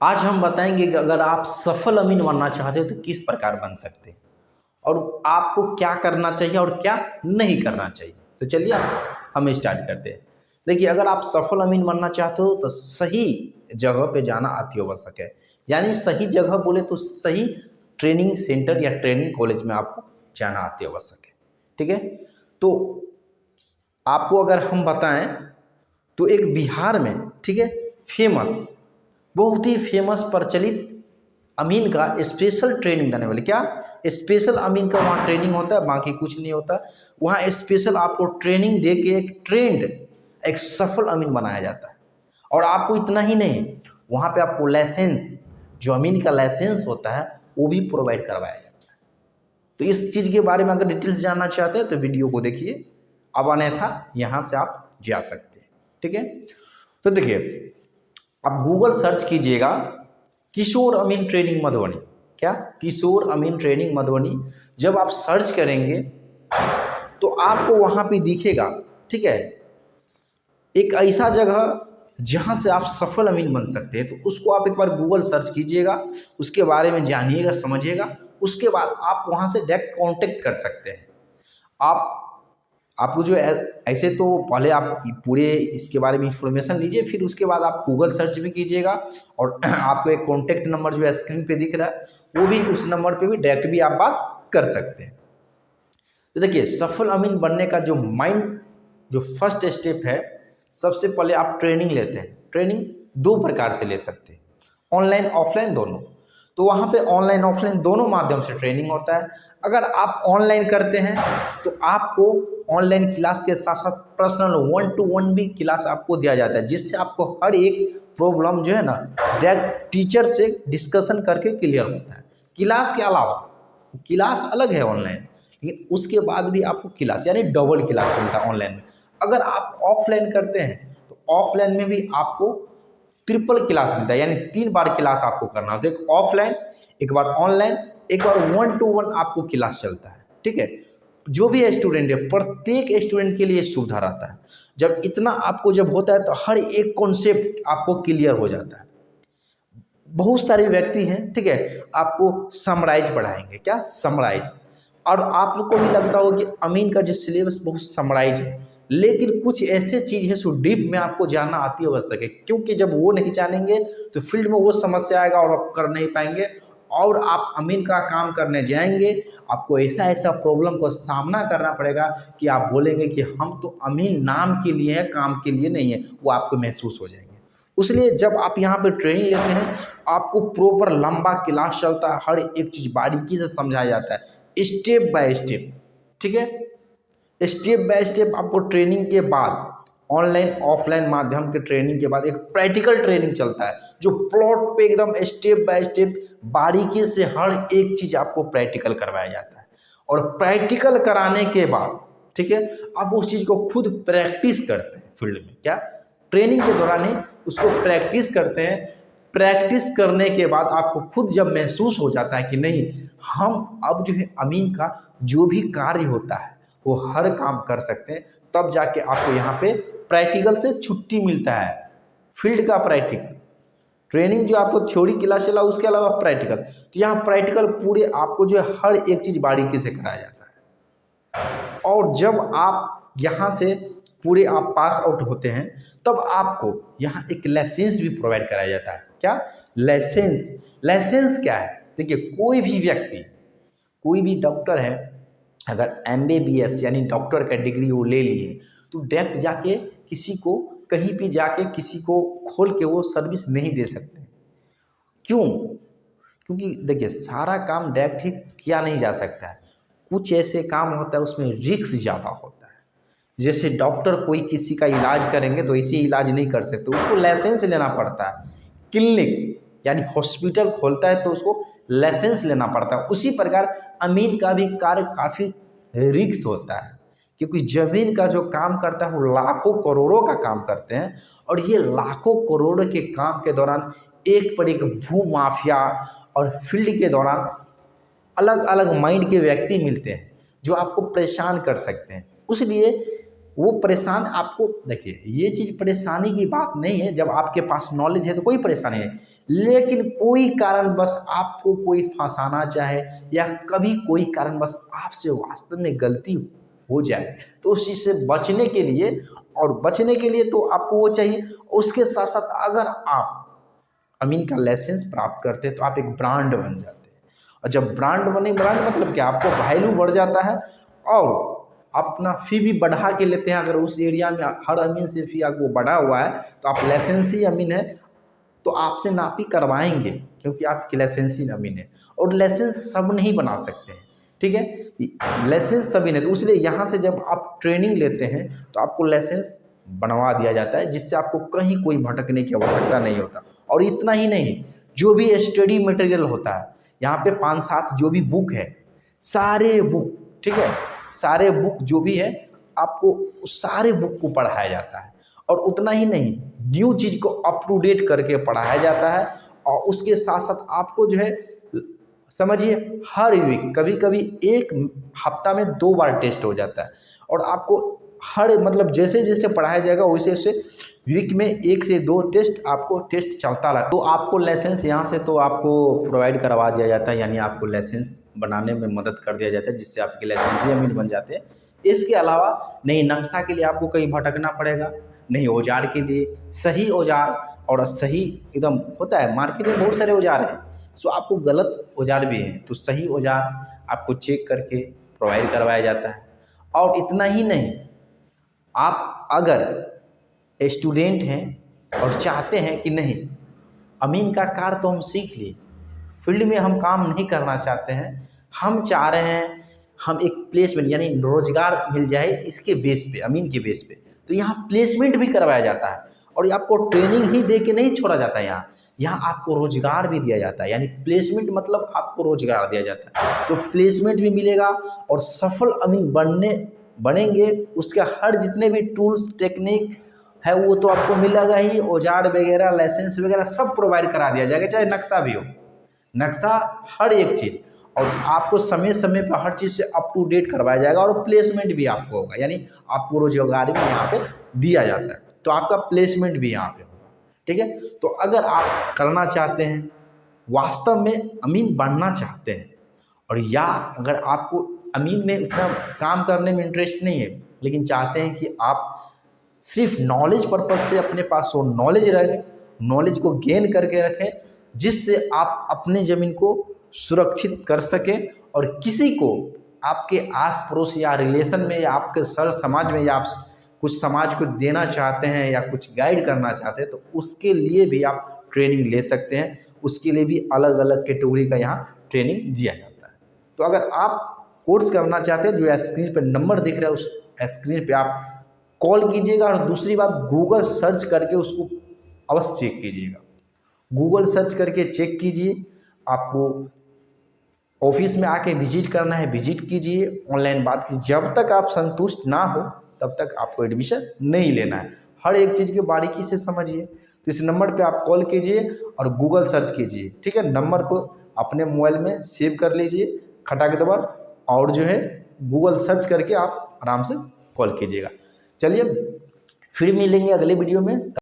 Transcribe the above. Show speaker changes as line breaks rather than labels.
आज हम बताएंगे कि अगर आप सफल अमीन बनना चाहते हो तो किस प्रकार बन सकते हैं और आपको क्या करना चाहिए और क्या नहीं करना चाहिए। तो चलिए हम स्टार्ट करते हैं। देखिए, अगर आप सफल अमीन बनना चाहते हो तो सही जगह पे जाना अति आवश्यक है। यानी सही जगह बोले तो सही ट्रेनिंग सेंटर या ट्रेनिंग कॉलेज में आपको जाना अति आवश्यक है। ठीक है, तो आपको अगर हम बताएं तो एक बिहार में, ठीक है, फेमस, बहुत ही फेमस प्रचलित अमीन का स्पेशल ट्रेनिंग देने वाले, क्या स्पेशल अमीन का वहाँ ट्रेनिंग होता है, बाकी कुछ नहीं होता। वहाँ स्पेशल आपको ट्रेनिंग दे के एक ट्रेंड, एक सफल अमीन बनाया जाता है। और आपको इतना ही नहीं, वहाँ पे आपको लाइसेंस, जो अमीन का लाइसेंस होता है वो भी प्रोवाइड करवाया जाता है। तो इस चीज़ के बारे में अगर डिटेल्स जानना चाहते हैं तो वीडियो को देखिए, अब अन्यथा यहाँ से आप जा सकते हैं। ठीक है, तो देखिए, आप गूगल सर्च कीजिएगा किशोर अमीन ट्रेनिंग मधुबनी। क्या किशोर अमीन ट्रेनिंग मधुबनी जब आप सर्च करेंगे तो आपको वहाँ पे दिखेगा, ठीक है, एक ऐसा जगह जहाँ से आप सफल अमीन बन सकते हैं। तो उसको आप एक बार गूगल सर्च कीजिएगा, उसके बारे में जानिएगा, समझिएगा, उसके बाद आप वहाँ से डायरेक्ट कांटेक्ट कर सकते हैं। आपको जो ऐसे तो पहले आप पूरे इसके बारे में इंफॉर्मेशन लीजिए, फिर उसके बाद आप गूगल सर्च भी कीजिएगा और आपको एक कॉन्टैक्ट नंबर जो है स्क्रीन पे दिख रहा है वो भी, उस नंबर पे भी डायरेक्ट भी आप बात कर सकते हैं। तो देखिए, सफल अमीन बनने का जो फर्स्ट स्टेप है, सबसे पहले आप ट्रेनिंग लेते हैं। ट्रेनिंग दो प्रकार से ले सकते हैं, ऑनलाइन ऑफलाइन दोनों। तो वहाँ पे ऑनलाइन ऑफलाइन दोनों माध्यम से ट्रेनिंग होता है। अगर आप ऑनलाइन करते हैं तो आपको ऑनलाइन क्लास के साथ साथ पर्सनल 1-to-1 भी क्लास आपको दिया जाता है, जिससे आपको हर एक प्रॉब्लम जो है ना डायरेक्ट टीचर से डिस्कशन करके क्लियर होता है। क्लास के अलावा क्लास अलग है ऑनलाइन, लेकिन उसके बाद भी आपको क्लास यानी डबल क्लास मिलता है ऑनलाइन में। अगर आप ऑफलाइन करते हैं तो ऑफलाइन में भी आपको ट्रिपल क्लास मिलता है, यानी 3 बार क्लास आपको करना होता है, एक ऑफलाइन, एक बार ऑनलाइन, एक बार 1-to-1 आपको क्लास चलता है। ठीक है, जो भी स्टूडेंट है, प्रत्येक स्टूडेंट के लिए सुविधा रहता है। जब इतना आपको जब होता है तो हर एक कॉन्सेप्ट आपको क्लियर हो जाता है। बहुत सारे व्यक्ति हैं, ठीक है, आपको समराइज पढ़ाएंगे, क्या समराइज, और आप लोग को भी लगता हो कि अमीन का जो सिलेबस बहुत समराइज है, लेकिन कुछ ऐसे चीज़ है सो डीप में आपको जानना अति आवश्यक है, क्योंकि जब वो नहीं जानेंगे तो फील्ड में वो समस्या आएगा और आप कर नहीं पाएंगे। और आप अमीन का काम करने जाएंगे, आपको ऐसा ऐसा प्रॉब्लम को सामना करना पड़ेगा कि आप बोलेंगे कि हम तो अमीन नाम के लिए हैं, काम के लिए नहीं है, वो आपको महसूस हो जाएंगे। इसलिए जब आप यहाँ पे ट्रेनिंग लेते हैं, आपको प्रॉपर लंबा क्लास चलता है, हर एक चीज़ बारीकी से समझाया जाता है, स्टेप बाय स्टेप। ठीक है, स्टेप बाय स्टेप आपको ट्रेनिंग के बाद, ऑनलाइन ऑफलाइन माध्यम के ट्रेनिंग के बाद एक प्रैक्टिकल ट्रेनिंग चलता है, जो प्लॉट पे एकदम स्टेप बाय स्टेप बारीकी से हर एक चीज़ आपको प्रैक्टिकल करवाया जाता है। और प्रैक्टिकल कराने के बाद, ठीक है, आप उस चीज़ को खुद प्रैक्टिस करते हैं फील्ड में, क्या ट्रेनिंग के दौरान ही उसको प्रैक्टिस करते हैं। प्रैक्टिस करने के बाद आपको खुद जब महसूस हो जाता है कि नहीं, हम अब जो है अमीन का जो भी कार्य होता है वो हर काम कर सकते हैं, तब जाके आपको यहाँ पे प्रैक्टिकल से छुट्टी मिलता है। फील्ड का प्रैक्टिकल ट्रेनिंग जो आपको थ्योरी क्लास चला, उसके अलावा प्रैक्टिकल, तो यहाँ प्रैक्टिकल पूरे आपको जो है हर एक चीज़ बारीकी से कराया जाता है। और जब आप यहाँ से पूरे आप पास आउट होते हैं, तब आपको यहाँ एक लाइसेंस भी प्रोवाइड कराया जाता है। क्या लाइसेंस? लाइसेंस क्या है? देखिए, कोई भी व्यक्ति, कोई भी डॉक्टर है, अगर MBBS यानी डॉक्टर का डिग्री वो ले लिए, तो डायरेक्ट जाके किसी को, कहीं भी जाके किसी को खोल के वो सर्विस नहीं दे सकते। क्यों? क्योंकि देखिए, सारा काम डायरेक्ट ही किया नहीं जा सकता है, कुछ ऐसे काम होता है उसमें रिस्क ज़्यादा होता है। जैसे डॉक्टर कोई किसी का इलाज करेंगे तो ऐसे इलाज नहीं कर सकते, उसको लाइसेंस लेना पड़ता है। क्लिनिक यानी हॉस्पिटल खोलता है तो उसको लाइसेंस लेना पड़ता है। उसी प्रकार अमीन का भी कार्य काफ़ी रिस्क होता है, क्योंकि ज़मीन का जो काम करता है वो लाखों करोड़ों का काम करते हैं, और ये लाखों करोड़ों के काम के दौरान एक पर एक भू माफिया और फील्ड के दौरान अलग अलग माइंड के व्यक्ति मिलते हैं जो आपको परेशान कर सकते हैं। इसलिए वो परेशान आपको, देखिए ये चीज़ परेशानी की बात नहीं है, जब आपके पास नॉलेज है तो कोई परेशानी नहीं, लेकिन कोई कारणवश आपको कोई फंसाना चाहे या कभी कोई कारणवश आपसे वास्तव में गलती हो जाए तो उस चीज़ से बचने के लिए, और बचने के लिए तो आपको वो चाहिए। उसके साथ साथ अगर आप अमीन का लाइसेंस प्राप्त करते हैं तो आप एक ब्रांड बन जाते हैं, और जब ब्रांड बने, ब्रांड मतलब क्या, आपको वैल्यू बढ़ जाता है और आप अपना फ़ी भी बढ़ा के लेते हैं। अगर उस एरिया में हर अमीन से फ़ी आपको बढ़ा हुआ है तो आप लाइसेंसी अमीन है तो आपसे नापी करवाएंगे, क्योंकि आपकी लाइसेंसी अमीन है। और लाइसेंस सब नहीं बना सकते हैं, ठीक है, लाइसेंस सभी नहीं, तो इसलिए यहाँ से जब आप ट्रेनिंग लेते हैं तो आपको लाइसेंस बनवा दिया जाता है, जिससे आपको कहीं कोई भटकने की आवश्यकता नहीं होता। और इतना ही नहीं, जो भी स्टडी मटेरियल होता है यहाँ पे 5-7 जो भी बुक है, सारे बुक, ठीक है, सारे बुक जो भी है आपको सारे बुक को पढ़ाया जाता है। और उतना ही नहीं, न्यू चीज़ को अप टू डेट करके पढ़ाया जाता है। और उसके साथ साथ आपको जो है समझिए हर वीक, कभी कभी एक हफ्ता में 2 बार टेस्ट हो जाता है, और आपको हर मतलब जैसे जैसे पढ़ाया जाएगा वैसे वैसे वीक में 1 से 2 टेस्ट आपको टेस्ट चलता रहा। तो आपको लाइसेंस यहाँ से तो आपको प्रोवाइड करवा दिया जाता है, यानी आपको लाइसेंस बनाने में मदद कर दिया जाता है, जिससे आपके लाइसेंसी अमीन बन जाते हैं। इसके अलावा नहीं नक्शा के लिए आपको कहीं भटकना पड़ेगा, नहीं औजार के लिए सही औजार, और सही एकदम होता है मार्केट में बहुत सारे औजार हैं, सो आपको गलत औजार भी हैं तो सही औजार आपको चेक करके प्रोवाइड करवाया जाता है। और इतना ही नहीं, आप अगर स्टूडेंट हैं और चाहते हैं कि नहीं अमीन का कार्य तो हम सीख लिए, फील्ड में हम काम नहीं करना चाहते हैं, हम चाह रहे हैं हम एक प्लेसमेंट यानी रोजगार मिल जाए इसके बेस पे, अमीन के बेस पे, तो यहाँ प्लेसमेंट भी करवाया जाता है। और ये आपको ट्रेनिंग ही दे के नहीं छोड़ा जाता है, यहाँ आपको रोजगार भी दिया जाता है, यानी प्लेसमेंट मतलब आपको रोजगार दिया जाता है, तो प्लेसमेंट भी मिलेगा और सफल अमीन बनेंगे। उसके हर जितने भी टूल्स टेक्निक है वो तो आपको मिलेगा ही, औजार वगैरह लाइसेंस वगैरह सब प्रोवाइड करा दिया जाएगा, चाहे नक्शा भी हो, नक्शा हर एक चीज़, और आपको समय समय पर हर चीज़ से अप टू डेट करवाया जाएगा। और प्लेसमेंट भी आपको होगा, यानी आपको रोजगार भी यहाँ पे दिया जाता है, तो आपका प्लेसमेंट भी यहाँ पे होगा, ठीक है। तो अगर आप करना चाहते हैं, वास्तव में अमीन बनना चाहते हैं, और या अगर आपको अमीन में उतना काम करने में इंटरेस्ट नहीं है, लेकिन चाहते हैं कि आप सिर्फ नॉलेज पर्पज से अपने पास वो नॉलेज रहे, नॉलेज को गेन करके रखें, जिससे आप अपने ज़मीन को सुरक्षित कर सकें, और किसी को आपके आस पड़ोस या रिलेशन में या आपके सर समाज में या आप कुछ समाज को देना चाहते हैं या कुछ गाइड करना चाहते हैं, तो उसके लिए भी आप ट्रेनिंग ले सकते हैं। उसके लिए भी अलग अलग कैटेगरी का यहाँ ट्रेनिंग दिया जाता है। तो अगर आप कोर्स करना चाहते हैं, जो स्क्रीन पर नंबर दिख रहा है उस स्क्रीन पे आप कॉल कीजिएगा। और दूसरी बात, गूगल सर्च करके उसको अवश्य चेक कीजिएगा, गूगल सर्च करके चेक कीजिए। आपको ऑफिस में आके विजिट करना है, विजिट कीजिए, ऑनलाइन बात कीजिए, जब तक आप संतुष्ट ना हो तब तक आपको एडमिशन नहीं लेना है। हर एक चीज़ की बारीकी से समझिए। तो इस नंबर पे आप कॉल कीजिए और गूगल सर्च कीजिए, ठीक है। नंबर को अपने मोबाइल में सेव कर लीजिए खटा के दबार, और जो है गूगल सर्च करके आप आराम से कॉल कीजिएगा। चलिए फिर मिलेंगे अगले वीडियो में।